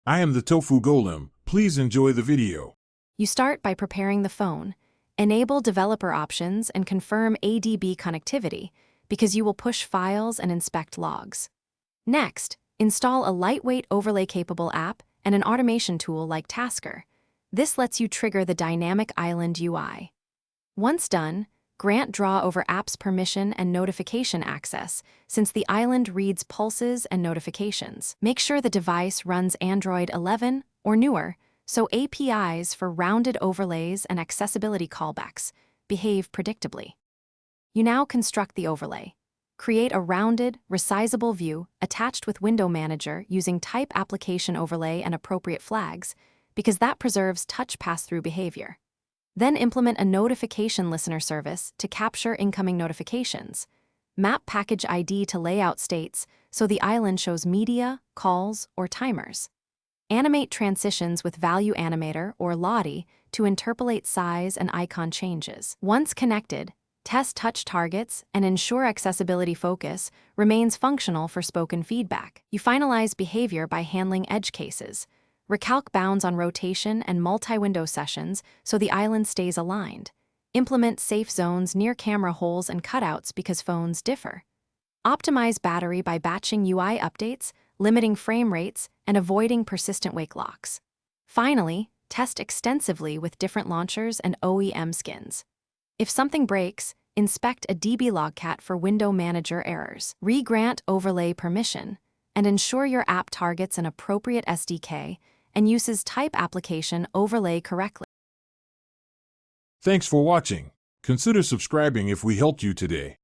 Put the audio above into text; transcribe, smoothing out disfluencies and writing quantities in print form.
I am the Tofu Golem. Please enjoy the video. You start by preparing the phone. Enable developer options and confirm ADB connectivity because you will push files and inspect logs. Next, install a lightweight overlay-capable app and an automation tool like Tasker. This lets you trigger the dynamic island UI. Once done, grant draw over apps permission and notification access, since the island reads pulses and notifications. Make sure the device runs Android 11 or newer, so APIs for rounded overlays and accessibility callbacks behave predictably. You now construct the overlay. Create a rounded, resizable view attached with Window Manager using type application overlay and appropriate flags, because that preserves touch pass-through behavior. Then implement a notification listener service to capture incoming notifications. Map package ID to layout states so the island shows media, calls, or timers. Animate transitions with Value Animator or Lottie to interpolate size and icon changes. Once connected, test touch targets and ensure accessibility focus remains functional for spoken feedback. You finalize behavior by handling edge cases. Recalc bounds on rotation and multi-window sessions so the island stays aligned. Implement safe zones near camera holes and cutouts because phones differ. Optimize battery by batching UI updates, limiting frame rates, and avoiding persistent wake locks. Finally, test extensively with different launchers and OEM skins. If something breaks, inspect a DB logcat for Window Manager errors. Re-grant overlay permission, and ensure your app targets an appropriate SDK and uses type application overlay correctly. Thanks for watching. Consider subscribing if we helped you today.